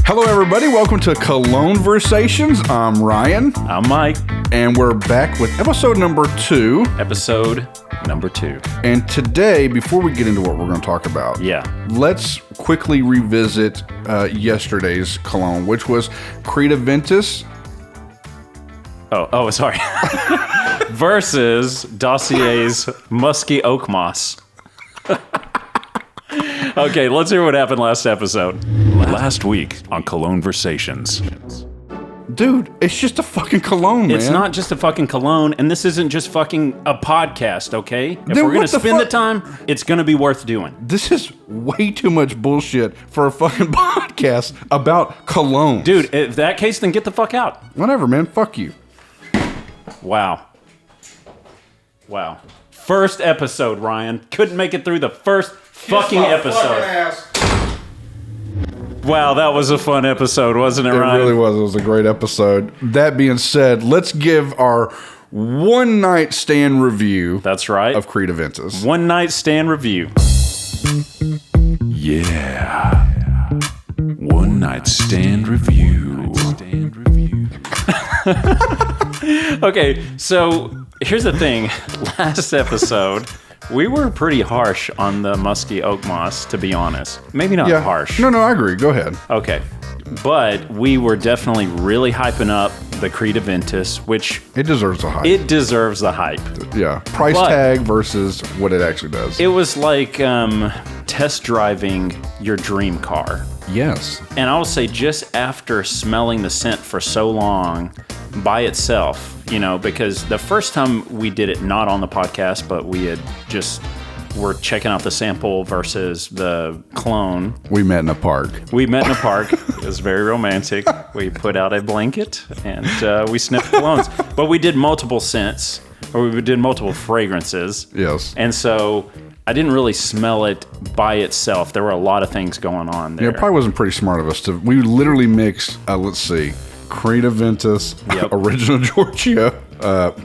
Hello, everybody. Welcome to Cologne Versations. I'm Ryan. I'm Myke. And we're back with episode number 2. Episode number 2. And today, before we get into what we're going to talk about, let's quickly revisit yesterday's Cologne, which was Creed Aventus. Oh, sorry. Versus Dossier's Musky Oak Moss. Okay, let's hear what happened last episode. Last week on Cologne Versations. Dude, it's just a fucking cologne, man. It's not just a fucking cologne, and this isn't just fucking a podcast, okay? If Then we're going what to the spend the fuck? time, it's going to be worth doing. This is way too much bullshit for a fucking podcast about cologne. Dude, if that case, then get the fuck out. Whatever, man. Fuck you. Wow. First episode, Ryan. Couldn't make it through the first fucking episode. Wow, that was a fun episode, wasn't it, Ryan? It really was. It was a great episode. That being said, let's give our one night stand review. That's right. Of Creed Aventus. One night stand review. Yeah. One night stand review. Okay, so here's the thing. Last episode, we were pretty harsh on the musky oak moss, to be honest. Maybe not harsh. No, I agree. Go ahead. Okay. But we were definitely really hyping up the Creed Aventus, which... It deserves a hype. It deserves the hype. Yeah. Price tag versus what it actually does. It was like test driving your dream car. Yes. And I will say, just after smelling the scent for so long by itself, because the first time we did it, not on the podcast, but we had we're checking out the sample versus the clone. We met in a park. It was very romantic. We put out a blanket and we sniffed colognes. But we did multiple scents, or we did multiple fragrances. Yes. And so I didn't really smell it by itself. There were a lot of things going on there. Yeah, it probably wasn't pretty smart of us to. We literally mixed, Creed Aventus, Original Georgia,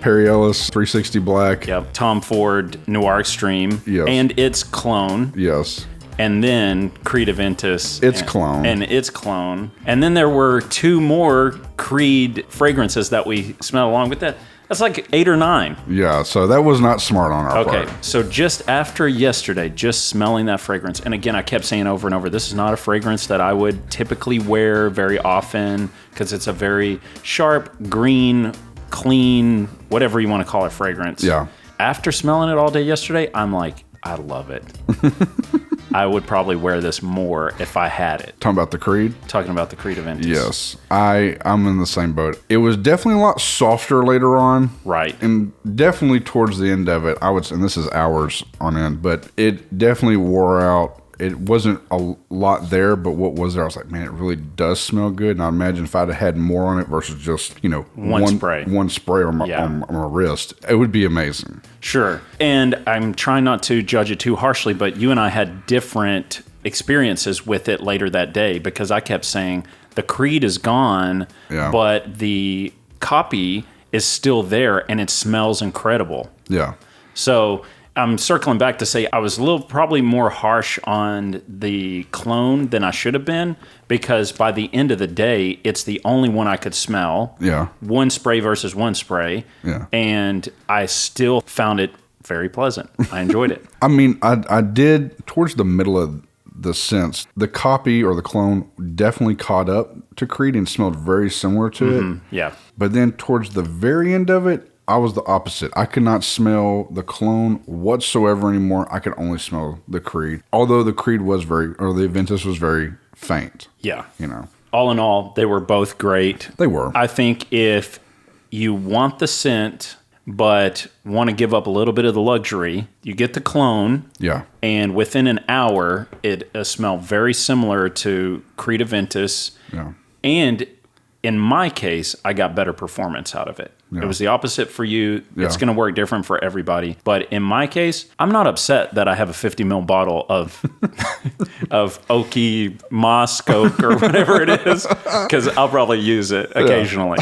Perry Ellis 360 Black. Yep. Tom Ford Noir Extreme. Yes. And its clone. Yes. And then Creed Aventus. Its clone. And its clone. And then there were 2 more Creed fragrances that we smelled along with that. That's like 8 or 9. Yeah, so that was not smart on our part. Okay, so just after yesterday, just smelling that fragrance, and again, I kept saying over and over, this is not a fragrance that I would typically wear very often because it's a very sharp, green, clean, whatever you want to call it, fragrance. Yeah. After smelling it all day yesterday, I'm like, I love it. I would probably wear this more if I had it. Talking about the Creed? Talking about the Creed Aventus. Yes. I'm in the same boat. It was definitely a lot softer later on. Right. And definitely towards the end of it, and this is hours on end, but it definitely wore out. It wasn't a lot there, but what was there, I was like, man, it really does smell good. And I imagine if I'd have had more on it versus just, one spray on my wrist, it would be amazing. Sure. And I'm trying not to judge it too harshly, but you and I had different experiences with it later that day because I kept saying the Creed is gone, but the copy is still there and it smells incredible. Yeah. So I'm circling back to say I was probably more harsh on the clone than I should have been because by the end of the day, it's the only one I could smell. Yeah. One spray versus one spray. Yeah. And I still found it very pleasant. I enjoyed it. I mean, I did towards the middle of the scents. The copy or the clone definitely caught up to Creed and smelled very similar to it. Yeah. But then towards the very end of it, I was the opposite. I could not smell the clone whatsoever anymore. I could only smell the Creed. Although the Creed the Aventus was very faint. Yeah. All in all, they were both great. They were. I think if you want the scent, but want to give up a little bit of the luxury, you get the clone. Yeah. And within an hour, it smelled very similar to Creed Aventus. Yeah. And in my case, I got better performance out of it. Yeah. It was the opposite for you. Yeah. It's going to work different for everybody. But in my case, I'm not upset that I have a 50 ml bottle of oaky moss Coke or whatever it is, because I'll probably use it occasionally.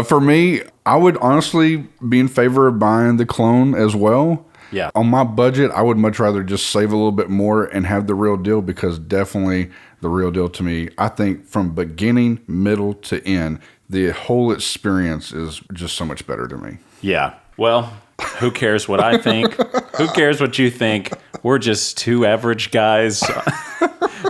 For me, I would honestly be in favor of buying the clone as well. Yeah. On my budget, I would much rather just save a little bit more and have the real deal, because definitely the real deal to me, I think from beginning, middle to end, the whole experience is just so much better to me. Yeah. Well, who cares what I think? Who cares what you think? We're just two average guys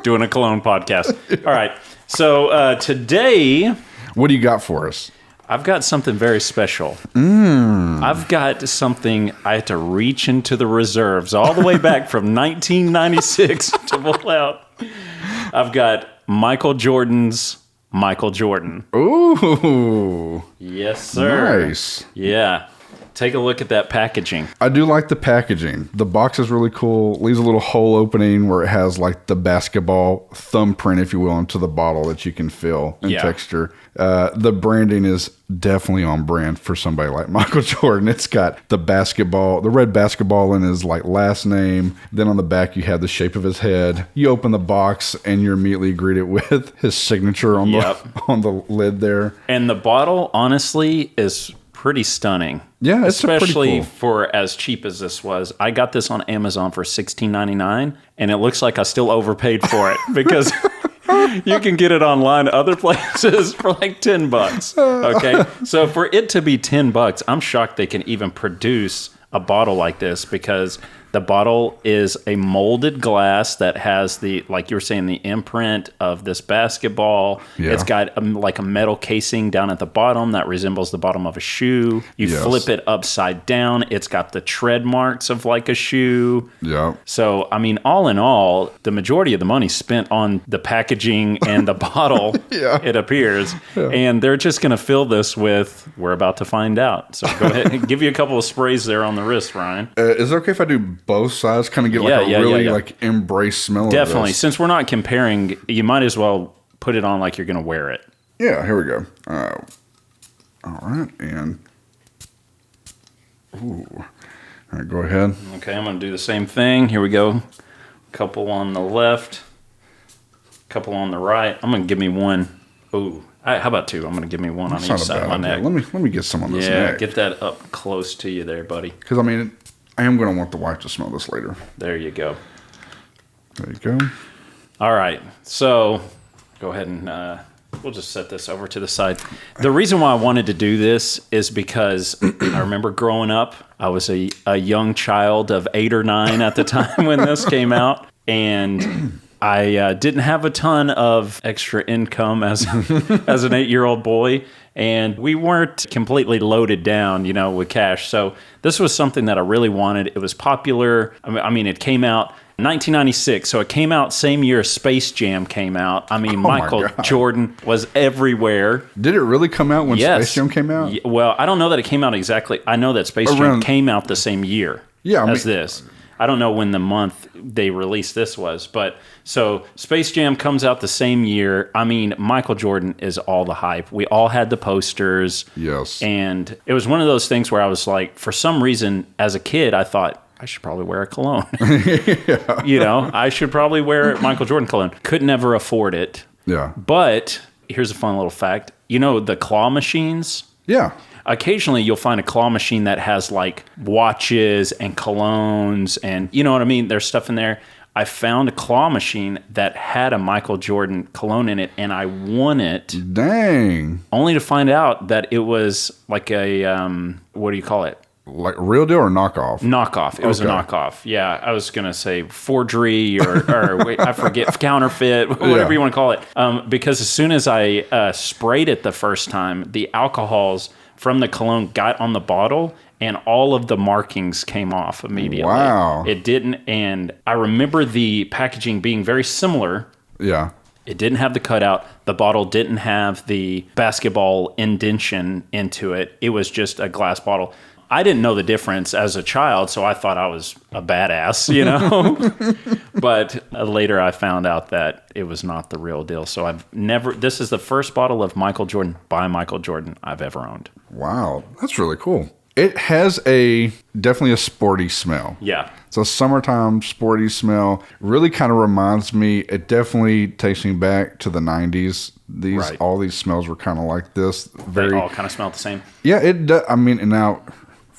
doing a Cologne podcast. All right. So today... What do you got for us? I've got something very special. I've got something I had to reach into the reserves all the way back from 1996 to pull out. I've got Michael Jordan's Michael Jordan. Ooh. Yes, sir. Nice. Yeah. Take a look at that packaging. I do like the packaging. The box is really cool. Leaves a little hole opening where it has like the basketball thumbprint, if you will, into the bottle that you can feel and texture. The branding is definitely on brand for somebody like Michael Jordan. It's got the red basketball in his like last name. Then on the back, you have the shape of his head. You open the box and you're immediately greeted with his signature on the lid there. And the bottle, honestly, is pretty stunning. Yeah, it's especially pretty cool. For as cheap as this was. I got this on Amazon for $16.99, and it looks like I still overpaid for it because you can get it online other places for like $10. Okay, so for it to be $10, I'm shocked they can even produce a bottle like this, because the bottle is a molded glass that has the, like you were saying, the imprint of this basketball. Yeah. It's got like a metal casing down at the bottom that resembles the bottom of a shoe. You flip it upside down. It's got the tread marks of like a shoe. Yeah. So, I mean, all in all, the majority of the money spent on the packaging and the bottle, it appears. Yeah. And they're just going to fill this with, we're about to find out. So go ahead and give you a couple of sprays there on the wrist, Ryan. Is it okay if I do both sides, kind of get like a really like embrace smell? Definitely. Of this? Since we're not comparing, you might as well put it on like you're going to wear it. Yeah, here we go. All right, and ooh, all right, go ahead. Okay, I'm going to do the same thing. Here we go. Couple on the left, couple on the right. I'm going to give me one. Ooh, how about two? I'm going to give me one on each side of my neck. Let me get some on this neck. Yeah, get that up close to you there, buddy. Because I mean, I am going to want the wife to smell this later. There you go. There you go. All right. So go ahead and we'll just set this over to the side. The reason why I wanted to do this is because I remember growing up, I was a young child of 8 or 9 at the time when this came out. And I didn't have a ton of extra income as an 8-year-old boy. And we weren't completely loaded down, with cash. So this was something that I really wanted. It was popular. I mean, it came out 1996. So it came out same year Space Jam came out. I mean, Michael Jordan was everywhere. Did it really come out when Space Jam came out? Well, I don't know that it came out exactly. I know that Space Jam came out the same year as this. I don't know when the month they released this was, but so Space Jam comes out the same year. I mean, Michael Jordan is all the hype. We all had the posters. Yes. And it was one of those things where I was like, for some reason, as a kid, I thought, I should probably wear a cologne. I should probably wear Michael Jordan cologne. Could never afford it. Yeah. But here's a fun little fact. The claw machines? Yeah. Occasionally, you'll find a claw machine that has like watches and colognes and you know what I mean? There's stuff in there. I found a claw machine that had a Michael Jordan cologne in it, and I won it. Dang. Only to find out that it was like a, what do you call it? Like real deal or knockoff? Knockoff. It was a knockoff. Yeah, I was going to say forgery or wait, I forget, counterfeit, whatever you want to call it. Because as soon as I sprayed it the first time, the alcohols from the cologne got on the bottle and all of the markings came off immediately. Wow. It didn't, and I remember the packaging being very similar. Yeah. It didn't have the cutout. The bottle didn't have the basketball indentation into it. It was just a glass bottle. I didn't know the difference as a child, so I thought I was a badass, But later I found out that it was not the real deal. So this is the first bottle of Michael Jordan by Michael Jordan I've ever owned. Wow, that's really cool. It has definitely a sporty smell. Yeah. It's a summertime sporty smell. Really kind of reminds me, it definitely takes me back to the 90s. All these smells were kind of like this. They all kind of smell the same. Yeah, it does. I mean, and now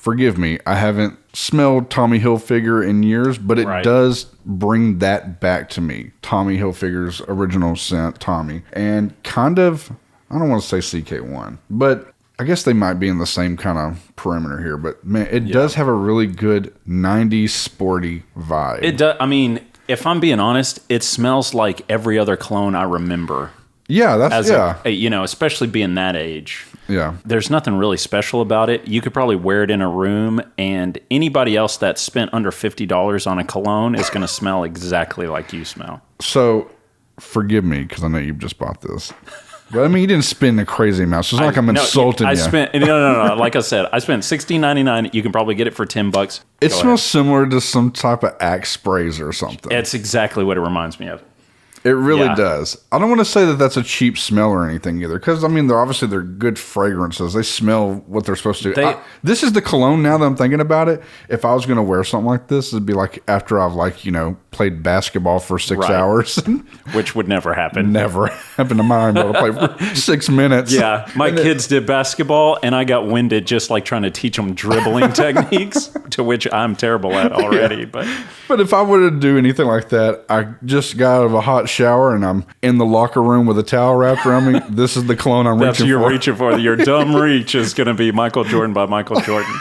forgive me, I haven't smelled Tommy Hilfiger in years, but it does bring that back to me. Tommy Hilfiger's original scent, Tommy. And kind of, I don't want to say CK1, but I guess they might be in the same kind of perimeter here. But man, it does have a really good 90s sporty vibe. It does. I mean, if I'm being honest, it smells like every other cologne I remember. Yeah, that's especially being that age. Yeah. There's nothing really special about it. You could probably wear it in a room, and anybody else that spent under $50 on a cologne is going to smell exactly like you smell. So, forgive me, because I know you just bought this. But I mean, you didn't spend a crazy amount. So it's like I'm insulting you. No. Like I said, I spent $16.99. You can probably get it for $10. It smells similar to some type of Axe sprays or something. It's exactly what it reminds me of. It really does. I don't want to say that that's a cheap smell or anything either, because I mean, they're good fragrances. They smell what they're supposed to. This is the cologne. Now that I'm thinking about it, if I was going to wear something like this, it'd be like after I've played basketball for 6 hours, which would never happen. Never happened to mine. But I play for 6 minutes. Yeah, my kids did basketball, and I got winded just like trying to teach them dribbling techniques, to which I'm terrible at already. Yeah. But if I were to do anything like that, I just got out of a hot shower and I'm in the locker room with a towel wrapped around me. This is the cologne I'm reaching for. You're reaching for. Your dumb reach is going to be Michael Jordan by Michael Jordan.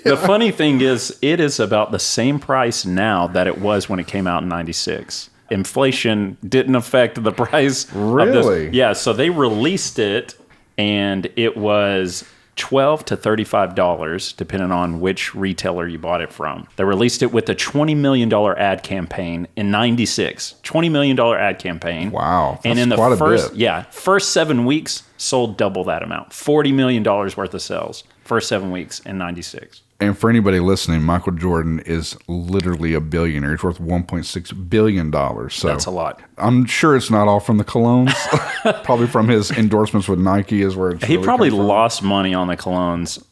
The funny thing is, it is about the same price now that it was when it came out in 96. Inflation didn't affect the price. Really? Of this. Yeah, so they released it, and it was $12 to $35, depending on which retailer you bought it from. They released it with a $20 million ad campaign in 96. $20 million ad campaign. Wow. And in the first 7 weeks, sold double that amount. $40 million worth of sales. First 7 weeks in 96. And for anybody listening, Michael Jordan is literally a billionaire. He's worth $1.6 billion. So that's a lot. I'm sure it's not all from the colognes. Probably from his endorsements with Nike is where it's He really probably lost money on the colognes.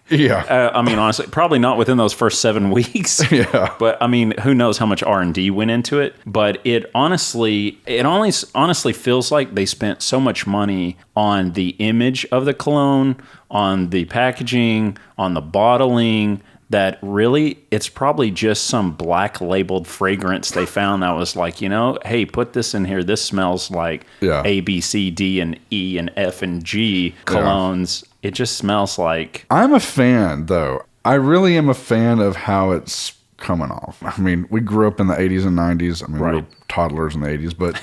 Yeah. I mean, honestly, probably not within those first 7 weeks. Yeah. But I mean, who knows how much R&D went into it? But it honestly feels like they spent so much money on the image of the cologne, on the packaging, on the bottling, that really it's probably just some black labeled fragrance they found that was like, hey, put this in here. This smells like A, B, C, D, and E, and F, and G colognes. Yeah. It just smells like... I'm a fan, though. I really am a fan of how it's coming off. I mean, we grew up in the 80s and 90s. I mean, we were toddlers in the 80s, but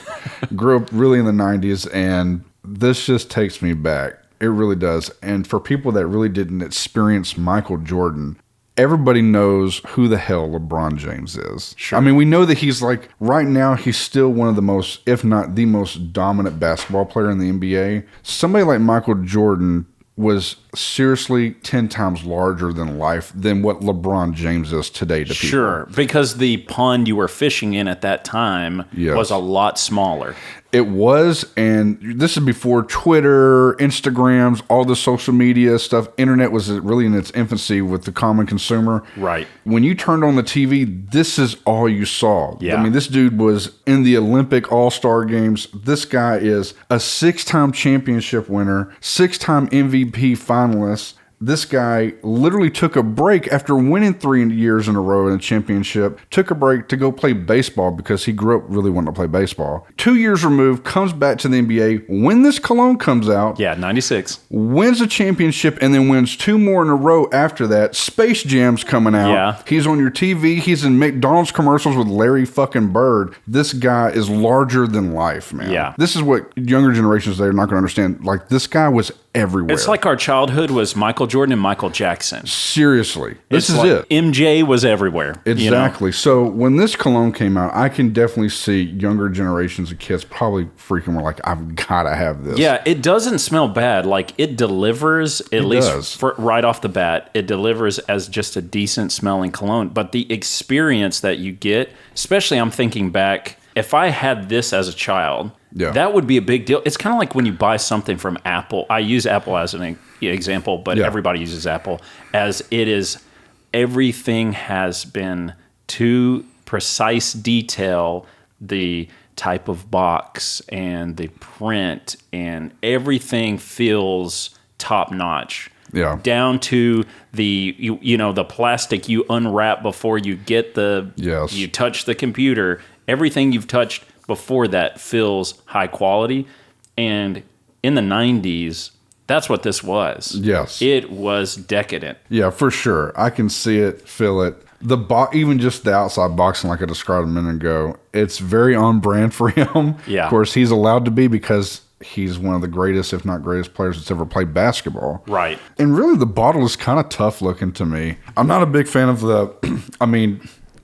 grew up really in the 90s, and this just takes me back. It really does. And for people that really didn't experience Michael Jordan, everybody knows who the hell LeBron James is. Sure. I mean, we know that he's right now, he's still one of the most, if not the most dominant basketball player in the NBA. Somebody like Michael Jordan was seriously 10 times larger than life than what LeBron James is today to people. Sure, because the pond you were fishing in at that time was a lot smaller. It was, and this is before Twitter, Instagrams, all the social media stuff. Internet was really in its infancy with the common consumer. Right. When you turned on the TV, this is all you saw. Yeah. I mean, this dude was in the Olympic All-Star Games. This guy is a 6-time championship winner, 6-time MVP finalist. This guy literally took a break after winning 3 years in a row in a championship, took a break to go play baseball because he grew up really wanting to play baseball. 2 years removed, comes back to the NBA. When this cologne comes out, 96, wins a championship, and then wins 2 more in a row after that. Space Jam's coming out. Yeah. He's on your TV. He's in McDonald's commercials with Larry fucking Bird. This guy is larger than life, man. Yeah. This is what younger generations, they're not going to understand. Like, this guy was everywhere. It's like our childhood was Michael Jordan and Michael Jackson. Seriously. This is it. MJ was everywhere. Exactly. So when this cologne came out, I can definitely see younger generations of kids probably freaking were like, I've got to have this. Yeah, it doesn't smell bad. Like, it delivers, at least right off the bat, it delivers as just a decent smelling cologne. But the experience that you get, especially I'm thinking back, if I had this as a child, that would be a big deal. It's kind of like when you buy something from Apple. I use Apple as an example, but everybody uses Apple, as it is, everything has been to precise detail, the type of box and the print, and everything feels top notch. Yeah. Down to the the plastic you unwrap before you get you touch the computer. Everything you've touched before that feels high quality. And in the 90s, that's what this was. Yes. It was decadent. Yeah, for sure. I can see it, feel it. Even just the outside boxing, like I described a minute ago, it's very on brand for him. Yeah. Of course, he's allowed to be because he's one of the greatest, if not greatest, players that's ever played basketball. Right. And really, the bottle is kind of tough looking to me. I'm not a big fan of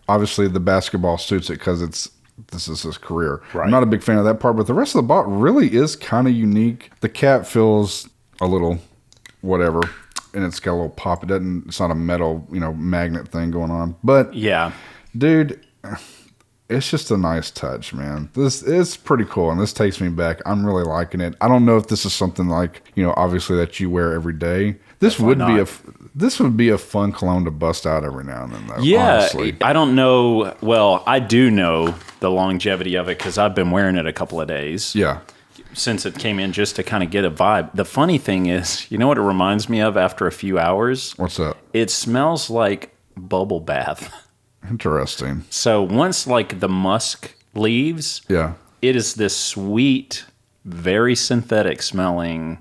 obviously the basketball suits it because this is his career. Right. I'm not a big fan of that part, but the rest of the bottle really is kind of unique. The cap feels a little whatever, and it's got a little pop. It's not a metal, magnet thing going on. But yeah, dude, it's just a nice touch, man. This is pretty cool, and this takes me back. I'm really liking it. I don't know if this is something like, obviously that you wear every day. This would be a fun cologne to bust out every now and then, though. Yeah, honestly. I don't know. Well, I do know the longevity of it because I've been wearing it a couple of days. Yeah. Since it came in, just to kind of get a vibe. The funny thing is, you know what it reminds me of after a few hours? What's that? It smells like bubble bath. Interesting. So once like the musk leaves, yeah, it is this sweet, very synthetic smelling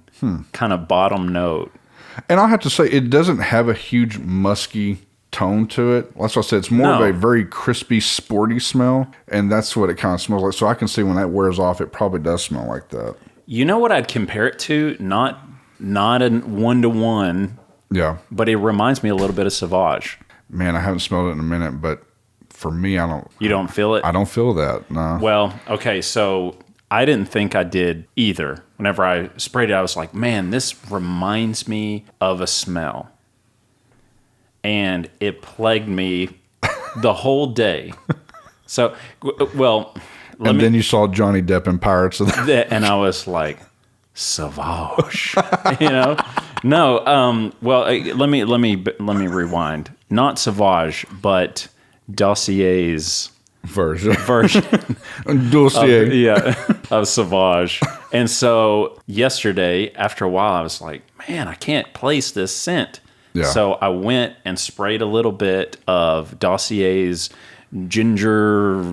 kind of bottom note. And I have to say, it doesn't have a huge musky tone to it. That's what I said. It's more of a very crispy, sporty smell, and that's what it kind of smells like. So I can see when that wears off, it probably does smell like that. You know what I'd compare it to? Not a 1-to-1. Yeah. But it reminds me a little bit of Sauvage. Man, I haven't smelled it in a minute, but for me, I don't. You don't feel it? I don't feel that, no. Well, okay, so I didn't think I did either. Whenever I sprayed it, I was like, man, this reminds me of a smell. And it plagued me the whole day. So, well... then you saw Johnny Depp in Pirates of the... And I was like, Sauvage. No, well, let me rewind. Not Sauvage, but Dossier's version. Dossier. Of Sauvage. And so yesterday, after a while, I was like, man, I can't place this scent. Yeah. So I went and sprayed a little bit of Dossier's ginger,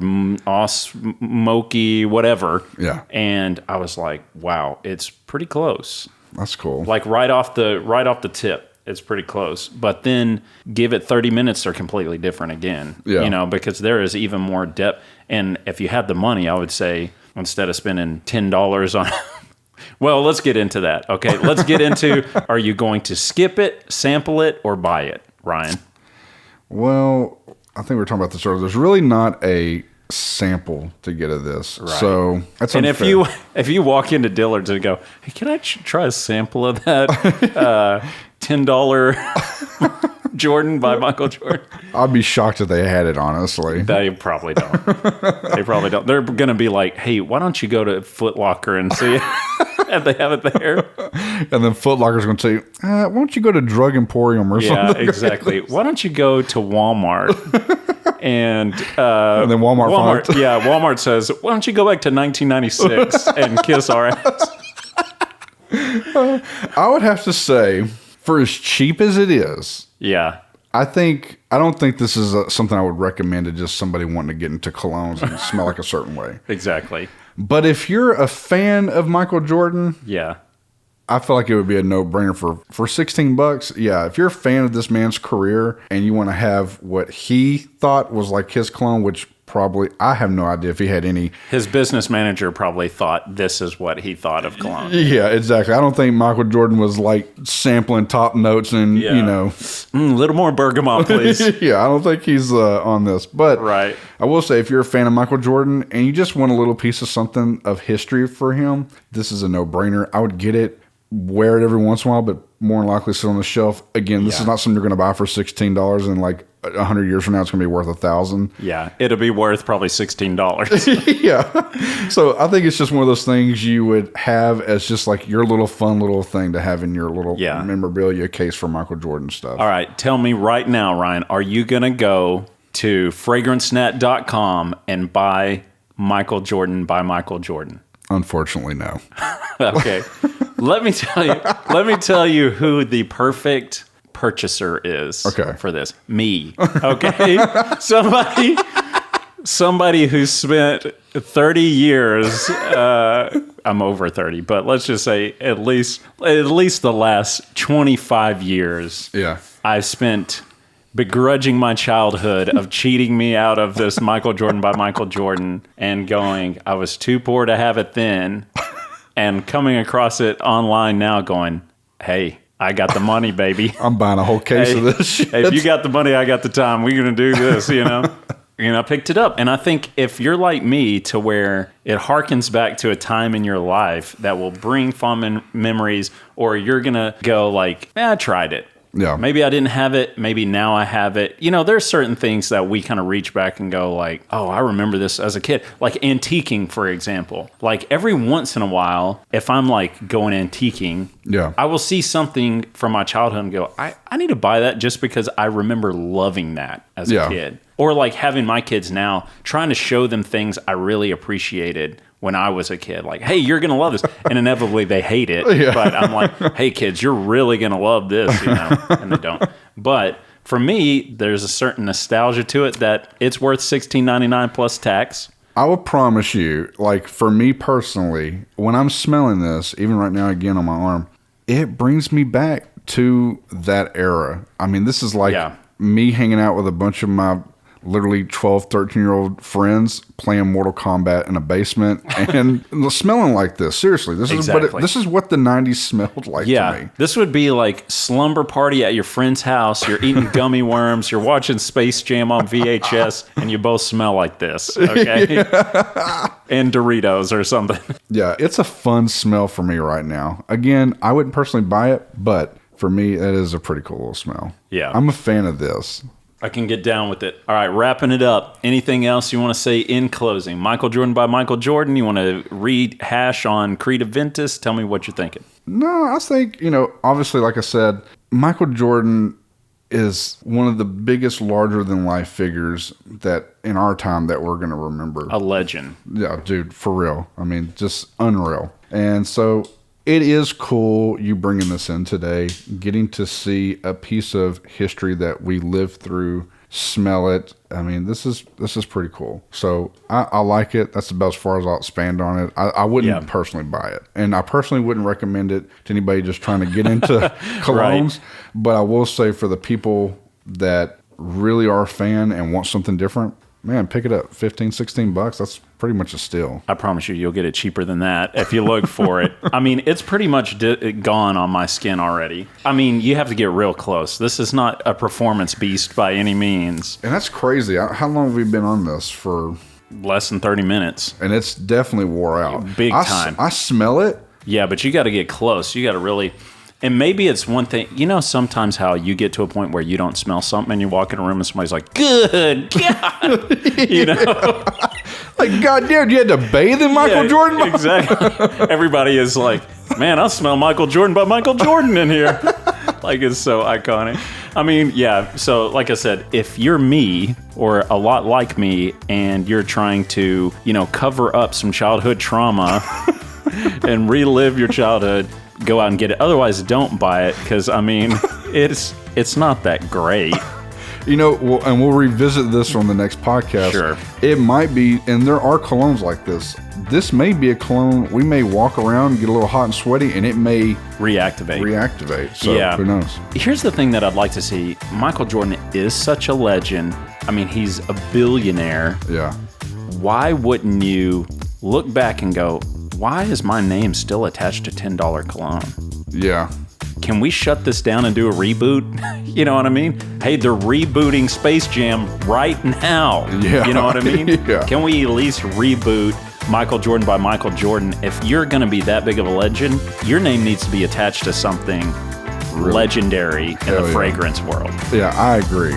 smoky, whatever. Yeah. And I was like, wow, it's pretty close. That's cool. Like right off the tip, it's pretty close. But then give it 30 minutes, they're completely different again. Yeah. Because there is even more depth. And if you had the money, I would say instead of spending $10 on well, let's get into that. Okay, let's get into, are you going to skip it, sample it, or buy it, Ryan? Well, I think we were talking about this earlier. There's really not a sample to get of this. Right. So that's unfair. And if you walk into Dillard's and go, hey, can I try a sample of that $10 Jordan by Michael Jordan? I'd be shocked if they had it, honestly. They probably don't. They're going to be like, hey, why don't you go to Foot Locker and see if they have it there? And then Foot Locker's going to say, why don't you go to Drug Emporium or something? Yeah, exactly. Why don't you go to Walmart? And then Walmart says, why don't you go back to 1996 and kiss our ass? I would have to say, for as cheap as it is, yeah, I don't think this is something I would recommend to just somebody wanting to get into colognes and smell like a certain way. Exactly. But if you're a fan of Michael Jordan, yeah, I feel like it would be a no-brainer for $16. Yeah, if you're a fan of this man's career and you want to have what he thought was like his cologne, which probably, I have no idea if he had any. His business manager probably thought this is what he thought of cologne. Yeah, exactly. I don't think Michael Jordan was like sampling top notes and, a little more bergamot, please. Yeah, I don't think he's on this. But right. I will say, if you're a fan of Michael Jordan and you just want a little piece of something of history for him, this is a no-brainer. I would get it, wear it every once in a while, but more than likely sit on the shelf. Again, this is not something you're going to buy for $16 and like 100 years from now it's going to be worth $1,000. Yeah, it'll be worth probably $16. Yeah. So I think it's just one of those things you would have as just like your little fun little thing to have in your little memorabilia case for Michael Jordan stuff. All right, tell me right now, Ryan, are you going to go to fragrancenet.com and buy Michael Jordan by Michael Jordan? Unfortunately, no. Okay. Let me tell you who the perfect purchaser is for this. Me. Okay? Somebody who spent 30 years, I'm over 30, but let's just say at least the last 25 years. Yeah. I've spent begrudging my childhood of cheating me out of this Michael Jordan by Michael Jordan and going, I was too poor to have it then, and coming across it online now going, hey, I got the money, baby. I'm buying a whole case of this shit. Hey, if you got the money, I got the time. We're going to do this, you know? And I picked it up. And I think if you're like me to where it harkens back to a time in your life that will bring fond memories, or you're going to go like, I tried it. Yeah. Maybe I didn't have it. Maybe now I have it. You know, there's certain things that we kind of reach back and go like, oh, I remember this as a kid. Like antiquing, for example. Like every once in a while, if I'm like going antiquing, I will see something from my childhood and go, I need to buy that just because I remember loving that as a kid. Or like having my kids now, trying to show them things I really appreciated when I was a kid. Like, hey, you're going to love this. And inevitably they hate it. Yeah. But I'm like, hey, kids, you're really going to love this, you know, and they don't. But for me, there's a certain nostalgia to it that it's worth $16.99 plus tax. I will promise you, like for me personally, when I'm smelling this, even right now again on my arm, it brings me back to that era. I mean, this is like me hanging out with a bunch of my literally 12, 13-year-old friends playing Mortal Kombat in a basement and smelling like this. Seriously, this is what the 90s smelled like to me. This would be like slumber party at your friend's house. You're eating gummy worms. You're watching Space Jam on VHS, and you both smell like this, okay? And Doritos or something. Yeah, it's a fun smell for me right now. Again, I wouldn't personally buy it, but for me, it is a pretty cool little smell. Yeah. I'm a fan of this. I can get down with it. All right, wrapping it up. Anything else you want to say in closing? Michael Jordan by Michael Jordan. You want to rehash on Creed Aventus? Tell me what you're thinking. No, I think, obviously, like I said, Michael Jordan is one of the biggest larger-than-life figures that in our time that we're going to remember. A legend. Yeah, dude, for real. I mean, just unreal. And so it is cool you bringing this in today, getting to see a piece of history that we lived through, smell it. I mean, this is pretty cool. So I like it. That's about as far as I'll expand on it. I wouldn't personally buy it. And I personally wouldn't recommend it to anybody just trying to get into colognes. Right. But I will say for the people that really are a fan and want something different, man, pick it up. $15, $16. That's pretty much a steal. I promise you'll get it cheaper than that if you look for it. I mean, it's pretty much gone on my skin already. I mean, you have to get real close. This is not a performance beast by any means. And that's crazy. How long have we been on this for? Less than 30 minutes. And it's definitely wore out. Big time. I smell it. Yeah, but you got to get close. You got to really... And maybe it's one thing, sometimes how you get to a point where you don't smell something and you walk in a room and somebody's like, good God, Like, God damn, you had to bathe in Michael Jordan? Exactly. Everybody is like, man, I smell Michael Jordan by Michael Jordan in here. Like, it's so iconic. I mean, yeah, so like I said, if you're me or a lot like me and you're trying to, cover up some childhood trauma and relive your childhood, go out and get it. Otherwise, don't buy it because, I mean, it's not that great. And we'll revisit this on the next podcast. Sure. It might be, and there are colognes like this. This may be a cologne. We may walk around, get a little hot and sweaty, and it may reactivate. So who knows? Here's the thing that I'd like to see. Michael Jordan is such a legend. I mean, he's a billionaire. Yeah. Why wouldn't you look back and go, why is my name still attached to $10 cologne? Yeah. Can we shut this down and do a reboot? You know what I mean? Hey, they're rebooting Space Jam right now. Yeah. You know what I mean? Yeah. Can we at least reboot Michael Jordan by Michael Jordan? If you're going to be that big of a legend, your name needs to be attached to something legendary in the fragrance world. Yeah, I agree.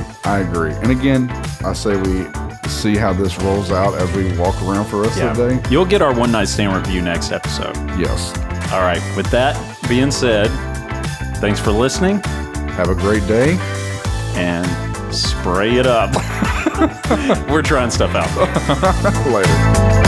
And again, I say we see how this rolls out as we walk around for the rest of the day. You'll get our one night stand review next episode. Yes. All right. With that being said, thanks for listening. Have a great day. And spray it up. We're trying stuff out. Later.